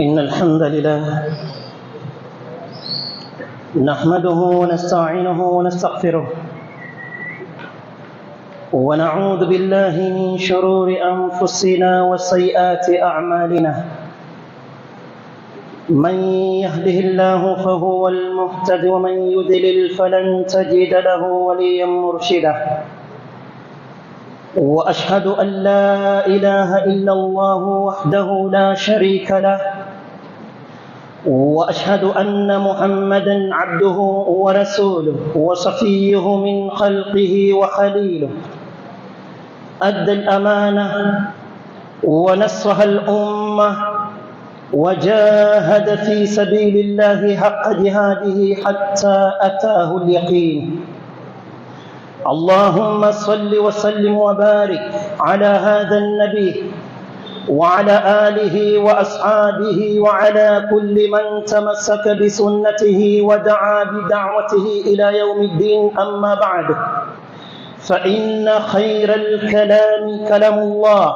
إن الحمد لله نحمده ونستعينه ونستغفره ونعوذ بالله من شرور أنفسنا وسيئات أعمالنا. من يهده الله فهو المهتد ومن يضلل فلن تجد له وليا مرشدا. وأشهد أن لا إله إلا الله وحده لا شريك له، وأشهد أن محمدًا عبده ورسوله وصفيه من خلقه وخليله. أدى الأمانة ونصح الأمة وجاهد في سبيل الله حق جهاده حتى أتاه اليقين. اللهم صل وسلم وبارك على هذا النبي وعلى آله وأصحابه وعلى كل من تمسك بسنته ودعا بدعوته إلى يوم الدين. أما بعد، فإن خير الكلام كلام الله،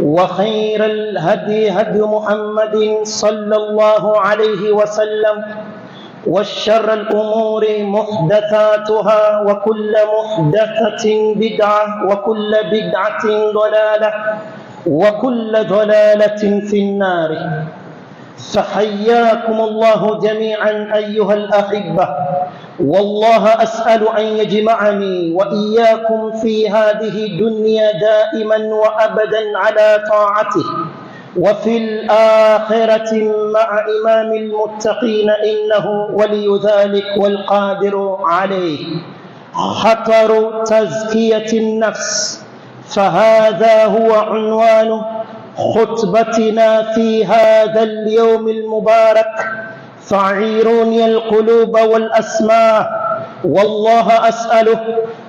وخير الهدي هدي محمد صلى الله عليه وسلم، وشر الأمور محدثاتها، وكل محدثة بدعة، وكل بدعة ضلالة، وكل ضلالة في النار. فحياكم الله جميعا أيها الأحبة، والله أسأل أن يجمعني وإياكم في هذه الدنيا دائما وأبدا على طاعته، وفي الآخرة مع إمام المتقين، إنه ولي ذلك والقادر عليه. خطر تزكية النفس، فهذا هو عنوان خطبتنا في هذا اليوم المبارك. فعيروني القلوب والأسماع، والله أسأله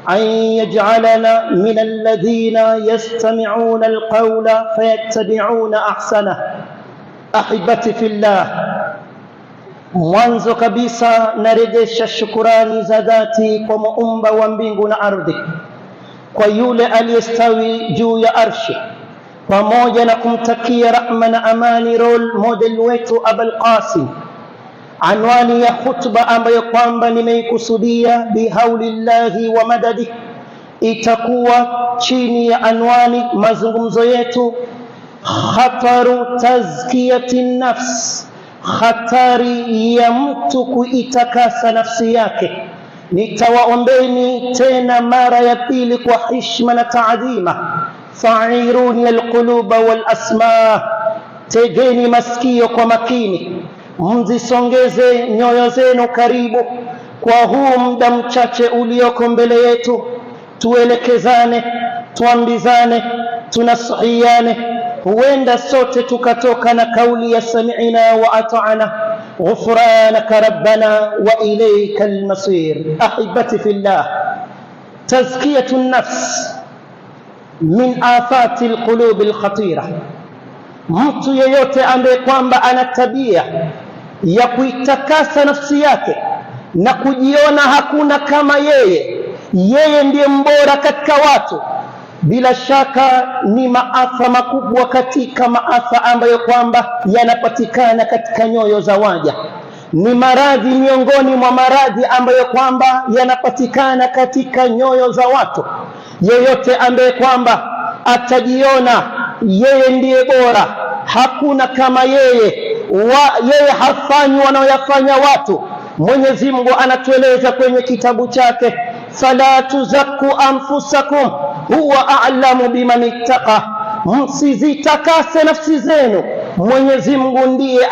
أن يجعلنا من الذين يستمعون القول فيتبعون أحسنه. أحبتي في الله، mwanzo kabisa narejesha shukurani za dhati kwa muumba wa mbingu na ardhi, kwa yule aliyestawi juu ya arshi, pamoja na kumtakia rahma na amani role model wetu Abul Qasim. Anwani ya khutba ambayo kwamba nimeikusudia bihaulillahi wa madadi itakuwa chini ya anwani mazungumzo yetu, khataru tazkiyati nafs, hatari ya mtu kuitakasa nafsi yake. Nitawaombeni tena mara ya pili kwa heshima na taadhima, fa'iruni alquluba wal asma, tegeni masikio kwa makini, mzisongeze nyoyo zenu karibu kwa huu muda mchache ulioko mbele yetu. Tuelekezane, tuambizane, tunasihiane, huenda sote tukatoka na kauli ya sami'na wa ata'na, ghufranaka rabbana wa ilayka almasir. Ahibati fillah, tazkiyatu nafs min afati alqulub alkhatira. Mtu yeyote ambaye kwamba ana tabia ya kuitakasa nafsi yake na kujiona hakuna kama yeye ndiye mbora katika watu, bila shaka ni maafa makubwa katika maafa ambayo kwamba yanapatikana katika nyoyo za waja. Ni maradhi miongoni mwa maradhi ambayo kwamba yanapatikana katika nyoyo za watu. Yeyote ambaye kwamba atajiona yeye ndiye bora, hakuna kama yeye hafanyi wanaoyafanya watu. Mwenyezi Mungu anatueleza kwenye kitabu chake, fala tuzakku anfusakum huwa a'lamu biman ittaqa, msizitakase nafsi zenu, Mwenyezi Mungu ndiye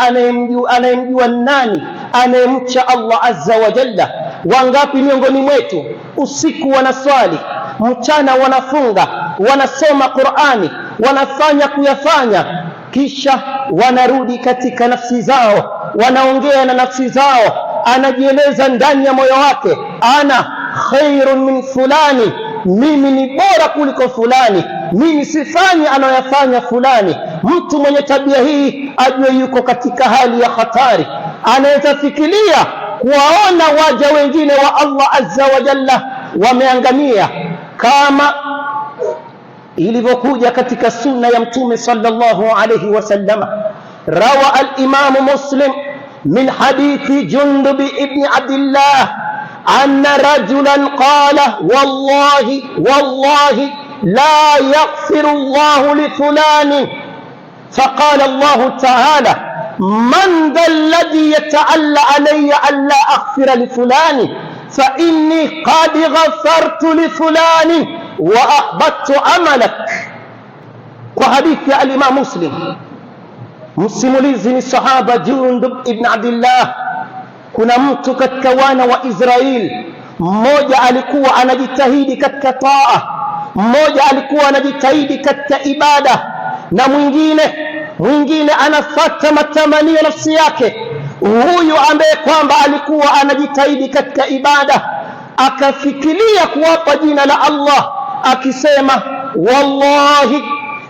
anayemjua nani anayemcha Allah azza wa jalla. Wangapi miongoni mwetu usiku wanaswali, mchana wanafunga, wanasoma Qur'ani, wanafanya kuyafanya, kisha wanarudi katika nafsi zao, wanaongea na nafsi zao, anajieleza ndani ya moyo wake, ana khairun min fulani, mimi ni bora kuliko fulani, mimi sifanyi anayofanya fulani. Mtu mwenye tabia hii ajue yuko katika hali ya hatari. Anaweza fikiria kuwaona waja wengine wa Allah azza wa jalla wameangamia, kama ilivyokuja katika sunna ya Mtume sallallahu alayhi wasallam. روى الإمام مسلم من حديث جندب ابن عبد الله أن رجلا قال والله لا يغفر الله لفلان، فقال الله تعالى من ذا الذي يتعلى علي ألا أغفر لفلان فإني قد غفرت لفلان وأحبطت عملك. وحديث الإمام مسلم، msimulizi ni sahaba Jundub ibn Abdillah. Kuna mtu katika wana wa Israeli, mmoja alikuwa anajitahidi katika taa, mmoja alikuwa anajitahidi katika ibada, na mwingine anafuata matamanio nafsi yake. Huyu ambaye kwamba alikuwa anajitahidi katika ibada akafikiria kuwapa jina la Allah akisema wallahi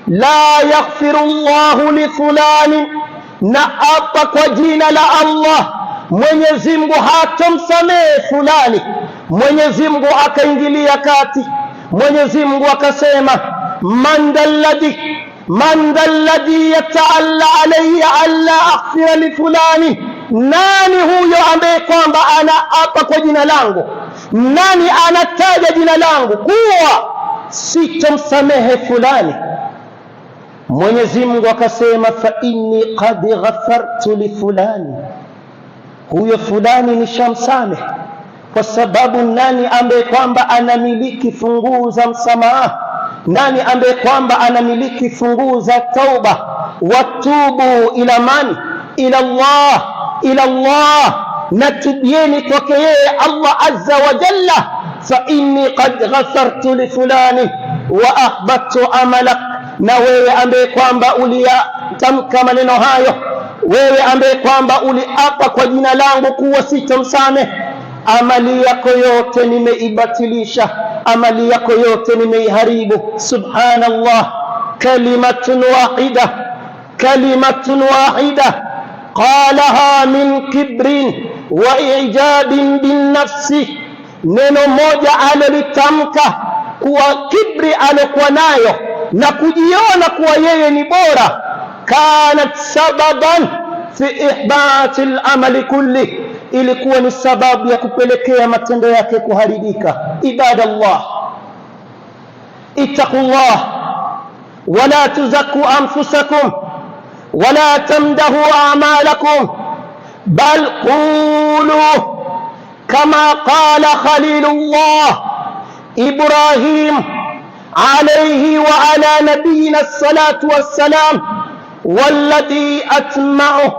la yaghfiru Allahu li fulani, na apa kwa jina la Allah Mwenyezi Mungu hatomsamehe fulani. Mwenyezi Mungu akaingilia kati, Mwenyezi Mungu akasema man dalladhi yata'alla alayya alla aghfira li fulani, nani huyo ambaye kwamba anaapa kwa jina langu, nani anataja jina langu kuwa sitomsamehe fulani? Mwenyezi Mungu akasema fa inni qad ghafartu li fulani, huyo fulani nishamsamehe. Kwa sababu nani ambaye kwamba anamiliki funguo za msamaha? Nani ambaye kwamba anamiliki funguo za tauba? Watubu ila man? Ila Allah, natubieni kwake yeye Allah azza wa jalla. Fa inni qad ghafartu li fulani wa ahbattu amalak. Na wewe ambaye kwamba uliyatamka maneno hayo, wewe ambaye kwamba uliapa kwa jina langu kuwa sitamsamehe, amali yako yote nimeibatilisha, amali yako yote nimeiharibu. Subhanallah, kalimatun wahida qalaha min kibrin wa i'jabin bin nafsi, neno moja alolitamka kuwa kibri alokuwa nayo na kujiona kuwa yeye ni bora, kanat sababan fi ihbati al-amali kulli, ilikuwa ni sababu ya kupelekea matendo yake kuharibika. Ibadallah, ittaqullah wala tuzakku anfusakum wala tamdahu a'malakum bal qulu kama qala khalilullah Ibrahim عليه وعلى نبينا الصلاة والسلام والذي أتمعه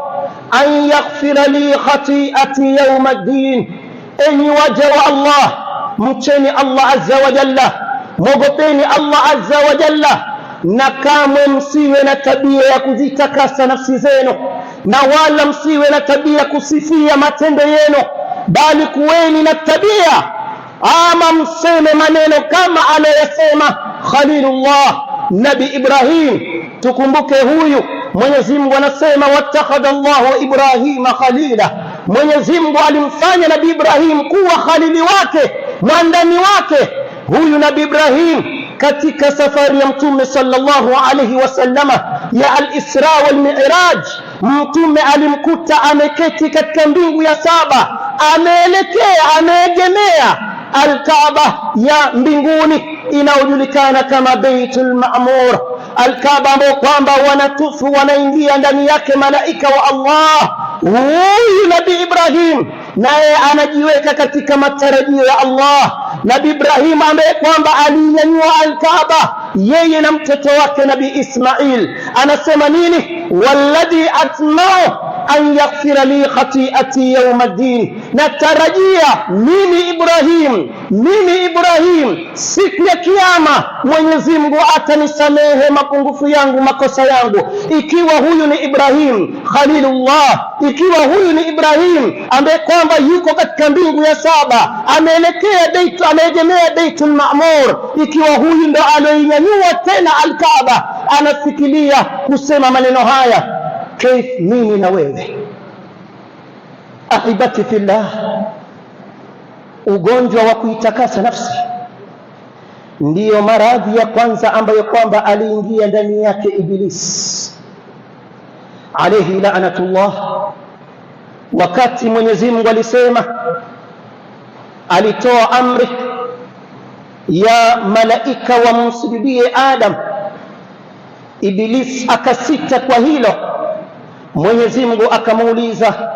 أن يغفر لي خطيئتي يوم الدين. إني وجه الله، متني الله عز وجل، مغطيني الله عز وجل. نكامwe msiwe na tabia ya kuzitakasa nafsi zenu, na wala msiwe na tabia ya kusifia matendo yenu, bali kuweni na tabia ama mseme maneno kama aliyosema Khalilullah Nabi Ibrahim. Tukumbuke huyu Mwenyezi Mungu anasema wattakhadha Allahu Ibrahima khalila, Mwenyezi Mungu alimfanya Nabi Ibrahim kuwa khalili wake, mwandani wake. Huyu Nabi Ibrahim katika safari ya Mtume sallallahu alayhi wasallama ya al-Isra wal Mi'raj, Mtume alimkuta ameketi katika mbingu ya saba, ameegemea Al-Kaaba ya mbinguni inayojulikana kama Baitul Ma'mur. Al-Kaaba ambayo kwamba wanatufu wanaingia ndani yake malaika wa Allah. Huyu Nabii Ibrahim naye anajiweka katika matarajio ya Allah. Nabii Ibrahim ambaye kwamba alinyanyua Al-Kaaba yeye na mtoto wake Nabii Ismail, anasema nini? Walladhi atma'u an yaghfira li khati'ati yawm ad-din, natarajia mimi Ibrahim siku ya kiyama Mwenyezi Mungu atanisamehe mapungufu yangu, makosa yangu. Ikiwa huyu ni Ibrahim Khalilullah, ikiwa huyu ni Ibrahim ambaye kwamba yuko katika mbingu ya saba, ameegemea Baitul Ma'mur, ikiwa huyu ndo aloinyanyua tena Al-Kaaba, anafikiria kusema maneno haya, kaif mimi na wewe? Ahibati fillah, ugonjwa wa kuitakasa nafsi ndiyo maradhi ya kwanza ambayo kwamba aliingia ndani yake Iblis. alayhi la'natullah, wakati Mwenyezi Mungu alisema, alitoa amri ya malaika wamsujudie Adam, Iblis akasita kwa hilo. Mwenyezi Mungu akamuuliza,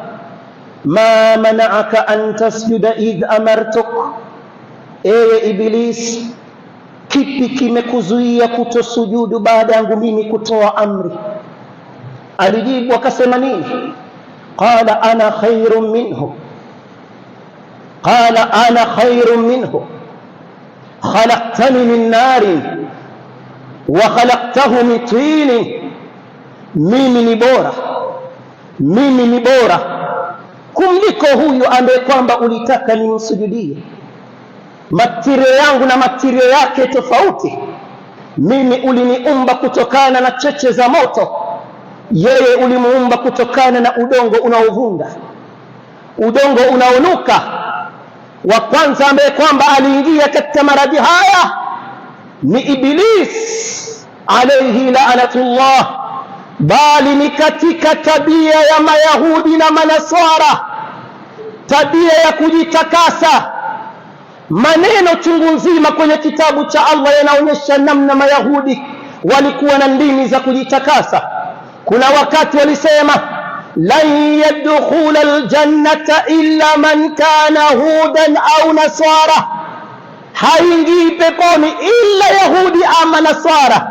ma mana'aka an tasjuda idh amartuk, ewe Iblis, kipi kimekuzuia kutosujudu baada yangu mimi kutoa amri? Alijibu akasema nini? Qala ana khairun minhu, qala ana khairun minhu khalaqtani min narin wa khalaqtahu min tinin, mimi ni bora kumliko huyu ambaye kwamba ulitaka nimsujudie. Matirio yangu na matirio yake tofauti. Mimi uliniumba kutokana na cheche za moto, yeye ulimuumba kutokana na udongo unaovunda, udongo unaonuka. Wa kwanza ambaye kwamba aliingia katika maradhi haya ni Iblis alayhi la'natullah, bali ni katika tabia ya Mayahudi na Manaswara, tabia ya kujitakasa. Maneno chungu nzima kwenye kitabu cha Allah yanaonyesha namna Mayahudi walikuwa na ndimi za kujitakasa. Kuna wakati walisema, lan yadkhula aljannata illa man kana hudan au nasara, haingii peponi illa Yahudi ama Nasara.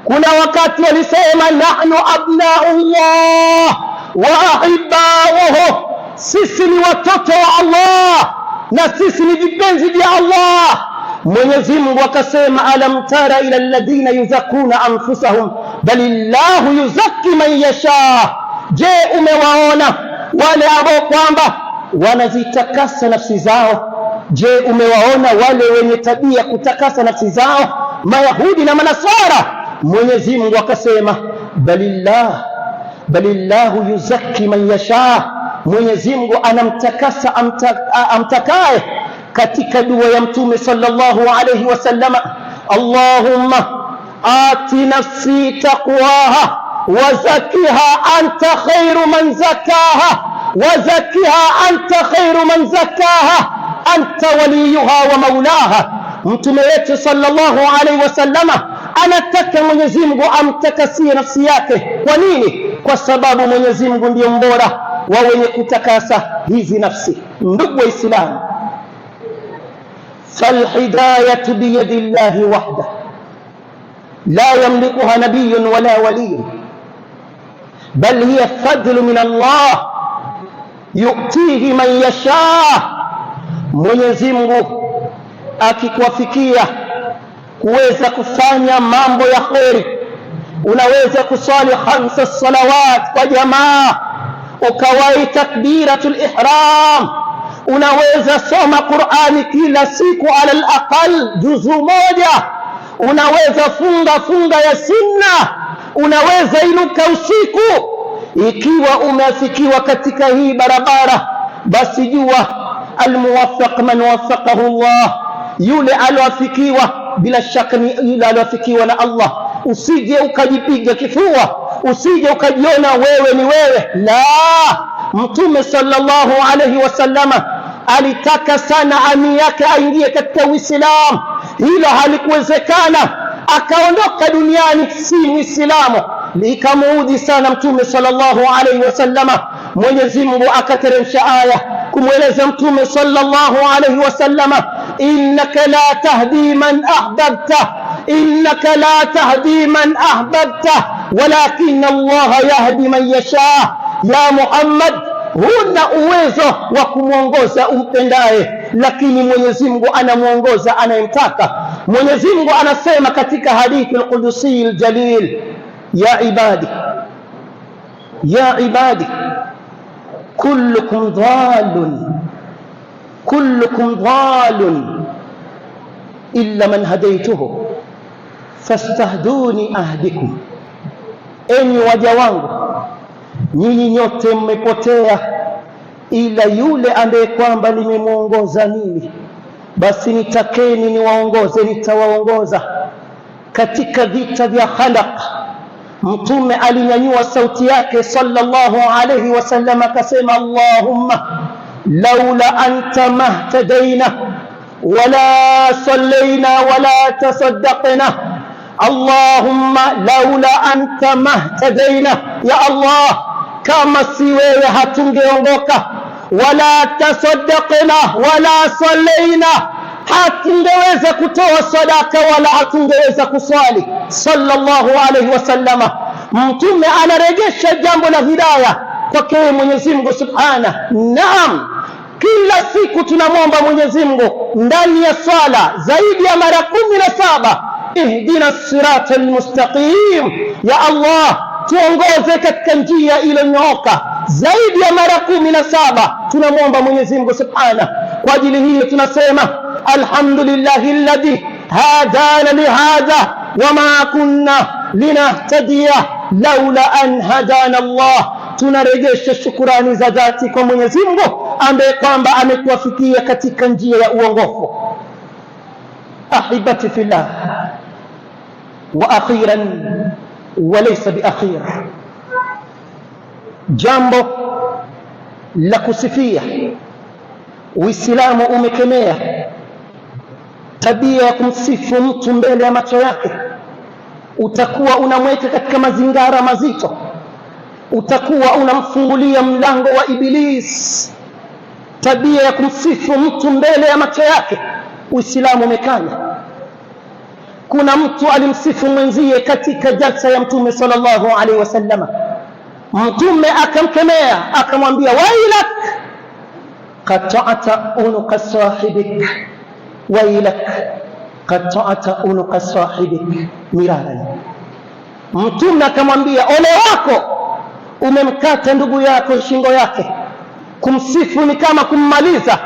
Kuna wakati walisema, nahnu abnaullah wa ahibbauhu, sisi ni watoto wa Allah na sisi ni vipenzi vya Allah. Mwenyezi Mungu akasema, alam tara ila alladhina yuzakuna anfusahum balillahu yuzakki man yasha, je, umewaona wale ambao kwamba wanazitakasa nafsi zao? Je, umewaona wale wenye tabia kutakasa nafsi zao, Mayahudi na Manaswara? Mwenyezi Mungu akasema, balillahu yuzakki man yasha, Mwenyezi Mungu anamtakasa amtakaye. Katika dua ya Mtume sallallahu alayhi wasallam, Allahumma ati nafsi taqwaha wa zakkiha anta khairu man zakkaha wa zakkiha anta khairu man zakkaha anta waliyuha wa maulaha. Mtume wetu sallallahu alayhi wasallam anataka Mwenyezi Mungu amtakasie nafsi yake. Kwa nini? Kwa sababu Mwenyezi Mungu ndiye mbora wa wenye kutakasa hizi nafsi. Ndugu Waislamu, falhidayatu biyadi llahi wahda la yamlikuha nabiyyun wala waliyyun bal hiya fadlu min Allah yu'tihi man yasha. Mwenyezi Mungu akikuwafikia kuweza kufanya mambo ya kheri, unaweza kuswali 5 salawat kwa jamaa, ukawai takbiratul ihram, unaweza soma Qur'ani kila siku ala al-aqal juzu moja, unaweza funga ya sunna, unaweza inuka usiku. Ikiwa umeafikiwa katika hii barabara, basi jua almuwaffaq man waffaqahu Allah, yule alioafikiwa bila shaka ni yule alioafikiwa na Allah. Usije ukajipiga kifua, usije ukajiona wewe ni wewe. La, Mtume sallallahu alayhi wasallama alitaka sana ami yake aingie katika Uislamu, hilo halikuwezekana, akaondoka duniani si Muislamu. Likamuudhi sana Mtume sallallahu alayhi wasallama. Mwenyezi Mungu akateremsha aya kumweleza Mtume sallallahu alayhi wasallama, innaka la tahdi man ahbabta, innaka la tahdi man ahbabta walakin Allah yahdi man yasha. Ya Muhammad, huna uwezo wa kumuongoza umpendaye, lakini Mwenyezi Mungu anamuongoza anayemtaka. Mwenyezi Mungu anasema katika hadithi al-Qudusi al-Jalil, ya ibadi kullukum dhalun illa man hadaytuhu fastahduni ahdikum. Enyi waja wangu, nyinyi nyote mmepotea ila yule ambaye kwamba nimemuongoza mimi, basi nitakeni niwaongoze, nitawaongoza. Katika vita vya Khandaq, Mtume alinyanyua sauti yake sallallahu alayhi wasallam akasema, Allahumma laula anta mahtadaina wala sallaina wala tasaddaqna. Allahumma laula anta mahtadaina, ya Allah, kama si wewe hatungeongoka, wala tasaddaqna wala sallaina, hatungeweza kutoa sadaka wala hatungeweza kuswali. Sallallahu alayhi wasallama, Mtume anarejesha jambo la hidayah kwake Mwenyezi Mungu subhanahu. Naam, kila siku tunamwomba Mwenyezi Mungu ndani ya swala zaidi ya mara 17, ihdina siratal mustaqim, ya Allah tuongoze katika njia iliyonyooka. Zaidi ya mara 17 tunamwomba Mwenyezi Mungu subhanahu. Kwa ajili hiyo tunasema alhamdulillahi alladhi hadana lihadha wama kunna linahtadiya laula an hadana Allah. Tunarejesha shukurani za dhati kwa Mwenyezi Mungu ambaye kwamba ametuafikia katika njia ya uongofu. Ahibati fillah, wa akhiran wa laysa bi akhir, jambo la kusifia, Uislamu umekemea tabia ya kumsifu mtu mbele ya macho yake. Utakuwa unamweka katika mazingara mazito, utakuwa unamfungulia mlango wa Iblis. Tabia ya kumsifu mtu mbele ya macho yake Uislamu umekanya. Kuna mtu alimsifu mwenzie katika jalsa ya Mtume sallallahu alaihi wasallam. Mtume akamkemea akamwambia, wailak qata'ata unuqa sahibik, wailak qata'ata unuqa sahibik miraran. Mtume akamwambia, ole wako, umemkata ndugu yako shingo yake. Kumsifu ni kama kummaliza,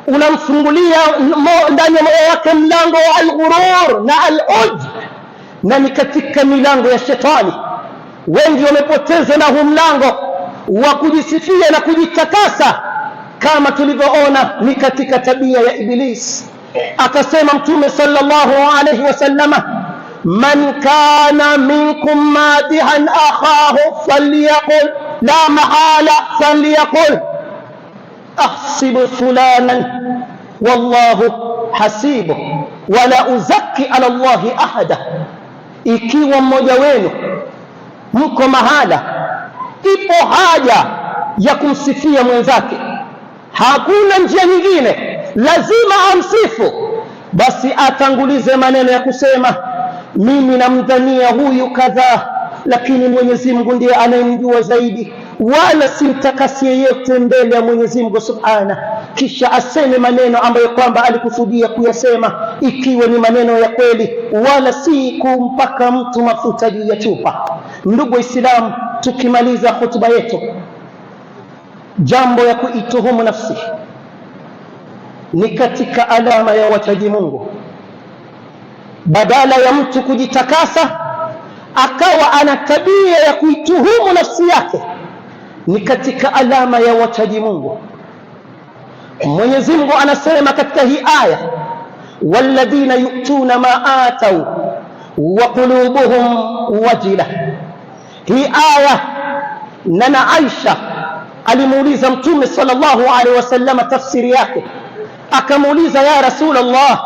unamfungulia ndani ya moyo wake mlango wa al-ghurur na al-ujb, na ni katika milango ya shetani. Wengi wamepoteza na huu mlango wa kujisifia na kujitakasa, kama tulivyoona ni katika tabia ya Iblis. Akasema Mtume sallallahu alayhi wasallama, man kana minkum madihan akhahu falyaqul la mahala falyaqul ahsibu fulanan wallahu hasibu wala uzaki ala Allahi ahada. Ikiwa mmoja wenu mko mahala, ipo haja ya kumsifia mwenzake, hakuna njia nyingine, lazima amsifu, basi atangulize maneno ya kusema, mimi namdhania huyu kadhaa, lakini Mwenyezi Mungu ndiye anayemjua zaidi, wala simtakasi yeyote mbele ya Mwenyezi Mungu subhana. Kisha aseme maneno ambayo kwamba alikusudia kuyasema, ikiwa ni maneno ya kweli, wala si kumpaka mtu mafuta juu ya chupa. Ndugu Waislamu, tukimaliza hotuba yetu, jambo ya kuituhumu nafsi ni katika alama ya wachaji Mungu. Badala ya mtu kujitakasa akawa ana tabia ya kuituhumu nafsi yake, ni katika alama ya wachaji Mungu. Mwenyezi Mungu anasema katika hii aya, walladhina yu'tuna ma atau wa qulubuhum wajila. Hii aya, nana Aisha alimuuliza Mtume sallallahu alaihi wasallam tafsiri yake, akamuuliza, ya Rasulullah,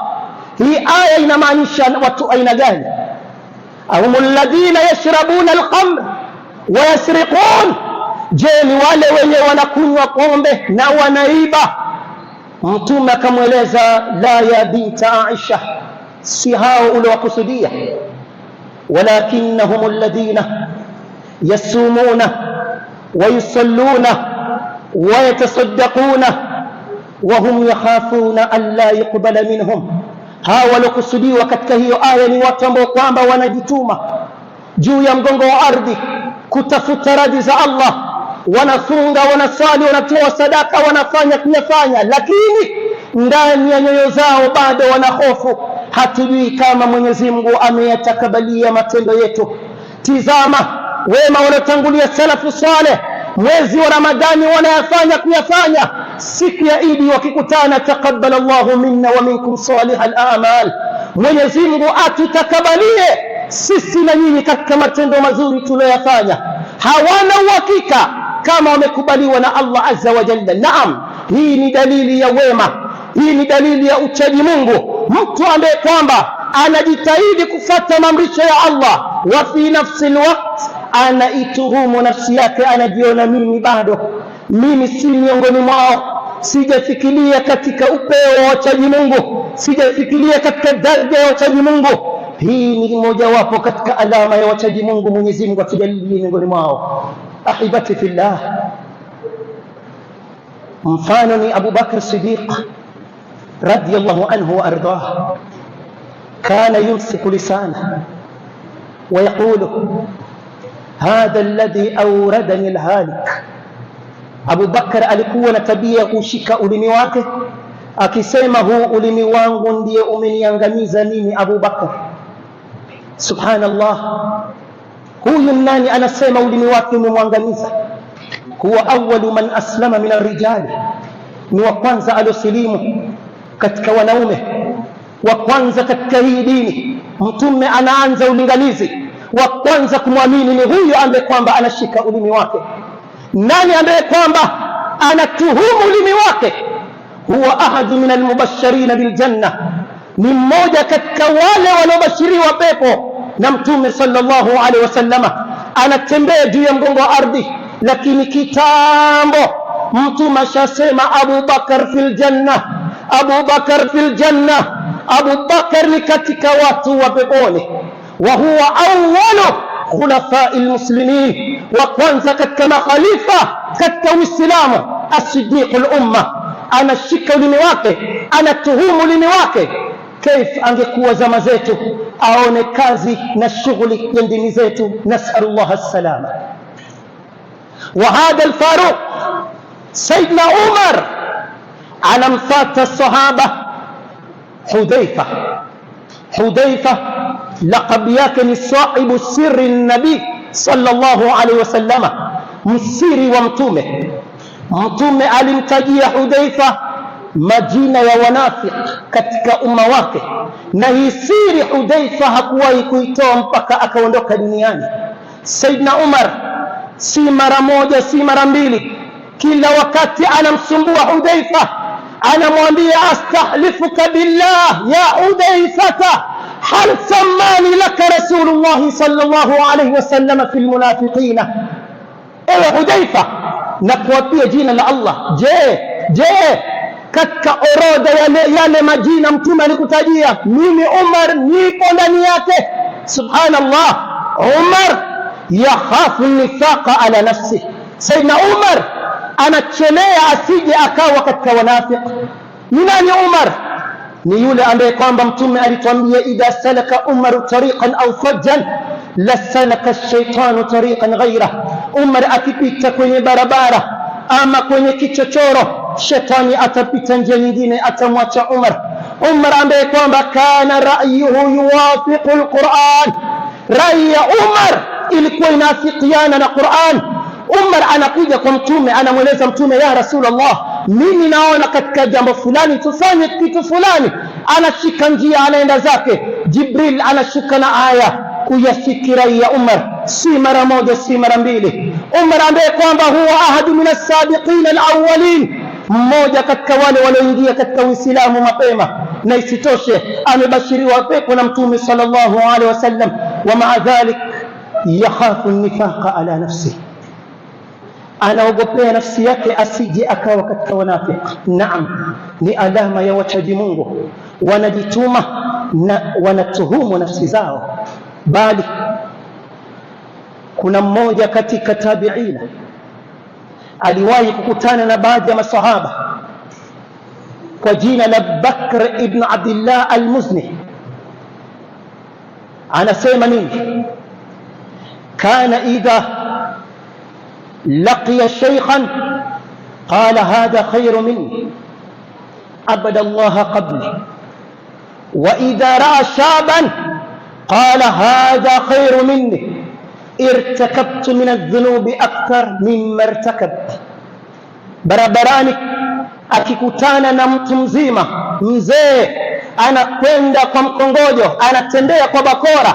hii aya inamaanisha watu aina gani? Ahumul ladhina yashrabuna alqamr wa yasriqun, je, ni wale wenye wanakunywa pombe na wanaiba? Mtume akamweleza, la ya binta Aisha, si hao uliowakusudia, walakinnahum alladhina yasumuna wa yusalluna wa yatasaddaquna wa hum yakhafuna an la yuqbala minhum. Hawa waliokusudiwa katika hiyo aya ni watu ambao kwamba wanajituma juu ya mgongo wa ardhi kutafuta radhi za Allah, wanafunga, wanasali, wanatoa sadaka, wanafanya kuyafanya, lakini ndani ya nyoyo zao bado wana hofu. Hatujui kama Mwenyezi Mungu ameyatakabalia matendo yetu. Tizama wema waliotangulia salafu saleh, mwezi wa Ramadhani wanayafanya kuyafanya, siku ya Idi wakikutana, taqabbal Allahu minna wa minkum salihal a'mal. Mwenyezi Mungu atutakabalie sisi na nyinyi katika matendo mazuri tuliyofanya, hawana uhakika kama wamekubaliwa na Allah azza wa jalla. Naam, hii ni dalili ya wema, hii ni dalili ya uchaji Mungu. Mtu ambaye kwamba anajitahidi kufuata maamrisho ya Allah, wa fi nafsi alwaqt anaituhumu nafsi yake, anajiona mimi si miongoni mwao, sijafikiria katika upeo wa uchaji Mungu, sijafikiria katika daraja ya uchaji Mungu. Hii ni mojawapo katika alama ya uchaji Mungu. Mwenyezi Mungu atujalie miongoni mwao. Ahibati fillah, mfano ni Abu Bakr Siddiq radiyallahu anhu wa ardah. kana yumsiku lisana wa yaqulu hadha alladhi awradani alhalik. Abu Bakr alikuwa na tabia kushika ulimi wake akisema, huu ulimi wangu ndiye umeniangamiza mimi Abu Bakr. Subhanallah, huyu nani anasema ulimi wake umemwangamiza? Huwa awwalu man aslama min arrijali, ni wa kwanza aliosilimu katika wanaume, wa kwanza katika hii dini. Mtume anaanza ulinganizi, wa kwanza kumwamini ni huyu ambaye kwamba anashika ulimi wake. Nani ambaye kwamba anatuhumu ulimi wake? Huwa ahadu min almubashirin biljanna, ni mmoja katika wale waliobashiriwa pepo na Mtume sallallahu alaihi wasallama. Anatembea juu ya mgongo wa ardhi, lakini kitambo Mtume ashasema Abu Bakar fil janna, Abu Bakar fil janna. Abu Bakar ni katika watu wa peponi. Wa huwa awwalu khulafai almuslimin, wa kwanza katika makhalifa katika Uislamu, as-siddiq al-umma. Anashika ulimi wake, anatuhumu ulimi wake. Kaif angekuwa zama zetu, aone kazi na shughuli ya dini zetu. Nasallallahu as-salama. Wa hadha al-Faruq Sayyidina Umar anamfuata sahaba Hudhaifa. Hudhaifa laqab yake ni sahibu sirri nabii sallallahu alaihi wasallama, msiri wa Mtume. Mtume alimtajia Hudhaifa majina ya wanafiki katika umma wake, na hii siri Hudhaifa hakuwahi kuitoa mpaka akaondoka duniani. Saidna Umar si mara moja, si mara mbili, kila wakati anamsumbua Hudhaifa, anamwambia astahlifuka billah ya Hudhaifata, hal sammani laka Rasulullah sallallahu alayhi wasallam fil munafiqina. Ewe Hudhaifa, na kuapia jina la Allah, je katika orodha yale majina Mtume alikutajia, mimi Umar nipo ndani yake? Subhanallah, Umar yakhafu nifaqa ala nafsi. Sayyidina Umar anachelea asije akawa katika wanafiki. Ni nani Umar? Ni yule ambaye kwamba Mtume alituambia, idha salaka Umar tariqan aw fajjan la salaka ash-shaytanu tariqan ghayra. Umar akipita kwenye barabara ama kwenye kichochoro, shetani atapita njia nyingine, atamwacha Umar. Umar ambaye kwamba kana ra'yuhu yuwafiqu al-Qur'an, rai ya Umar ilikuwa inafikiana na Qur'an. Umar anakuja kwa Mtume, anamweleza Mtume, ya Rasulullah, mimi naona katika jambo fulani tufanye kitu fulani. Anashika njia, anaenda zake. Jibril anashuka na aya kuyafiki rai ya Umar, si mara moja, si mara mbili. Umar ambaye kwamba huwa ahadu min as-sabiqin al-awwalin, mmoja katika wale walioingia katika Uislamu mapema, na isitoshe amebashiriwa pepo na Mtume sallallahu alaihi wasallam. Wa ma'a dhalik yakhafu an-nifaqa ala nafsihi, anaogopea nafsi yake asije akawa katika wanafiki. Naam, ni alama ya wachaji Mungu, wanajituma na wanatuhumu nafsi zao. Bali kuna mmoja katika tabiina aliwahi kukutana na baadhi ya masahaba kwa jina la Bakr ibn Abdullah al-Muzni. Anasema nini? kana idha laqiya shaykhan qala hadha khayru minni abada Allah qabli, wa idha ra'a shaban qala hadha khayru minni irtakabtu min adh-dhunubi akthar mimma irtakabtu. Barabarani akikutana na mtu mzima, mzee anakwenda kwa mkongojo, anatembea kwa bakora,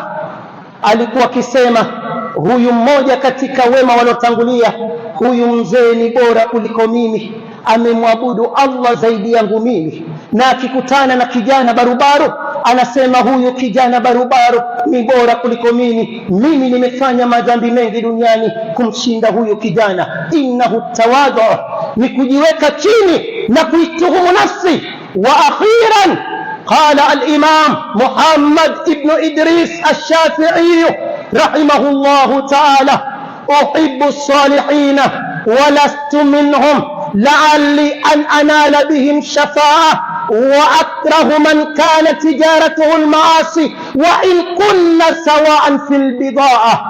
alikuwa akisema, huyu mmoja katika wema waliotangulia, huyu mzee ni bora kuliko mimi, amemwabudu Allah zaidi yangu mimi. Na akikutana na kijana barubaru anasema, huyu kijana barubaru ni bora kuliko mimi nimefanya madhambi mengi duniani kumshinda huyu kijana. Innahu tawadhu, ni kujiweka chini na kuituhumu nafsi. Wa akhiran qala al-imam Muhammad ibn Idris al-Shafi'i rahimahullahu ta'ala, uhibbu as-salihina wa lastu minhum la'alli an anala bihim shafa'a وأكره من كانت تجارته المعاصي وإن كنا سواء في البضاعة.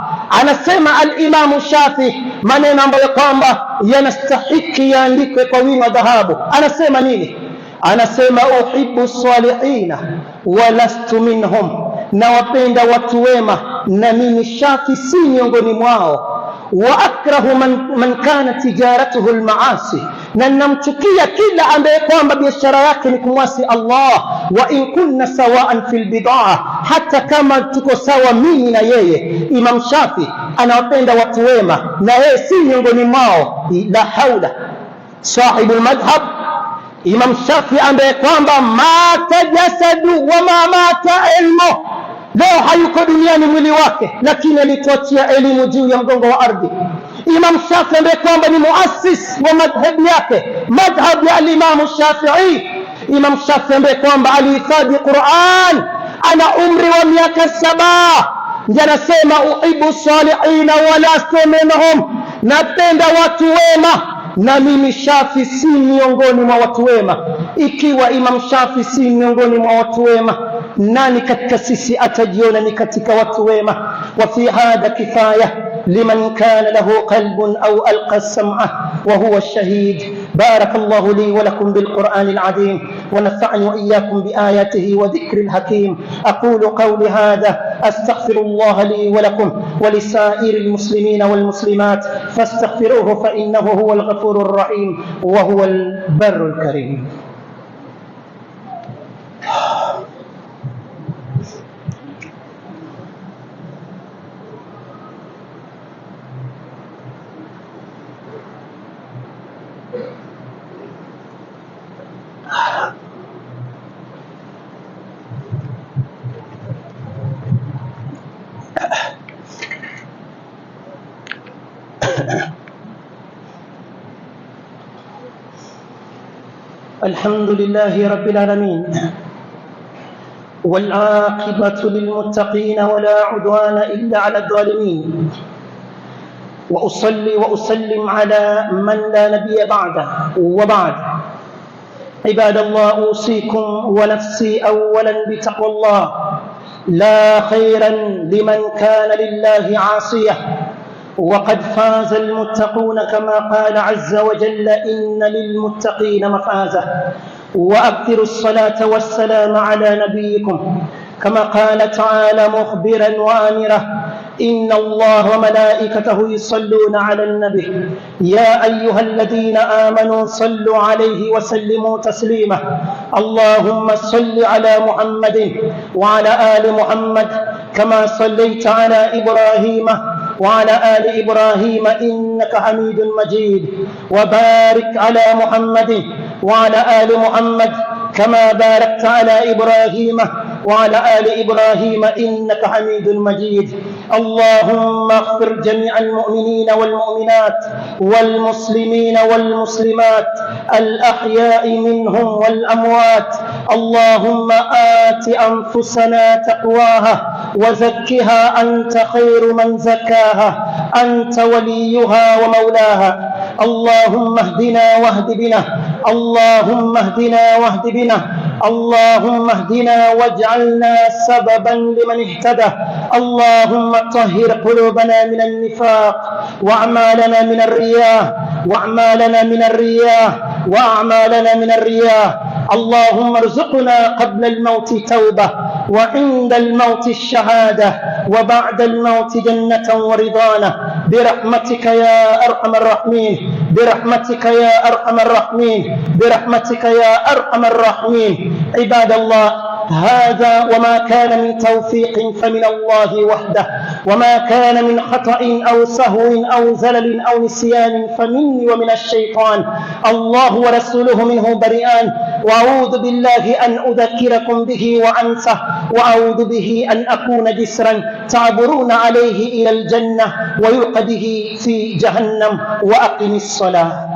anasema al-Imam Shafi maneno ambayo kwamba yanastahiki yaandikwe kwa wino wa dhahabu. Anasema nini? Anasema, uhibbu salihina wa lastu minhum, na wapenda watu wema na mimi Shafi si miongoni mwao. Wa akrahu man kana tijaratuhu almaasi, na namchukia kila ambaye kwamba biashara yake ni kumwasi Allah. Wa in kunna sawaan fil bid'a, hata kama tuko sawa mimi na yeye. Imam Shafi anawapenda watu wema na yeye si miongoni mwao. La haula. Sahibul madhhab Imam Shafi ambaye kwamba mata jasadu wa ma mata ilmu, leo hayuko duniani mwili wake, lakini alituachia elimu juu ya mgongo wa ardhi. Imam Shafi ambaye kwamba ni muassis wa madhhabi yake, madhhab ya al-Imam Shafi'i. Imam Shafi ambaye kwamba alihifadhi Qur'an ana umri wa miaka 7, ndiye anasema, uhibbu salihina wa lastu minhum, napenda watu wema na mimi Shafi si miongoni mwa watu wema. Ikiwa Imam Shafi si miongoni mwa watu wema, nani katika sisi atajiona ni katika watu wema? Wa fi hadha kifaya liman kana lahu qalbun aw alqa as-sam'a wa huwa ash-shahid. barakallahu li wa lakum bil Qur'anil azim wa nafa'ani wa iyyakum bi ayatihi wa dhikril hakim. aqulu qawli hadha astaghfirullah li wa lakum wa lisa'iril muslimina wal muslimat fastaghfiruhu fa innahu huwal ghafurur rahim wa huwal barrul karim. الحمد لله رب العالمين والعاقبة للمتقين ولا عدوان إلا على الظالمين. وأصلي وأسلم على من لا نبي بعده. وبعد، عباد الله، أوصيكم ونفسي أولا بتقوى الله. لا خيرا لمن كان لله عاصية، وقد فاز المتقون كما قال عز وجل: إن للمتقين مفازة. وأكثروا الصلاة والسلام على نبيكم كما قال تعالى مخبرا وآمرا: إن الله وملائكته يصلون على النبي يا أيها الذين آمنوا صلوا عليه وسلموا تسليما. اللهم صل على محمد وعلى آل محمد كما صليت على إبراهيم وعلى آل إبراهيم إنك حميد مجيد. وبارك على محمد وعلى آل محمد كما باركت على إبراهيم وعلى آل إبراهيم إنك حميد مجيد. اللهم اغفر جميع المؤمنين والمؤمنات والمسلمين والمسلمات الأحياء منهم والأموات. اللهم آت أنفسنا تقواها وزكها أنت خير من زكاها، أنت وليها ومولاها. اللهم اهدنا واهد بنا، اللهم اهدنا واهد بنا، اللهم اهدنا واجعلنا سببا لمن اهتدى. اللهم طهر قلوبنا من النفاق وأعمالنا من الرياء وأعمالنا من الرياء وأعمالنا من الرياء. اللهم ارزقنا قبل الموت توبة، وعند الموت الشهادة، وبعد الموت جنة ورضوانة، برحمتك يا أرحم الراحمين، برحمتك يا أرحم الراحمين، برحمتك يا أرحم الراحمين. عباد الله، هذا وما كان من توفيق فمن الله وحده، وما كان من خطأ أو سهو أو زلل أو نسيان فمني ومن الشيطان، الله ورسوله منه بريئان. وأعوذ بالله أن أذكركم به وأنسه، وأعوذ به أن أكون جسرا تعبرون عليه إلى الجنة ويلقى به في جهنم. وأقم الصلاة.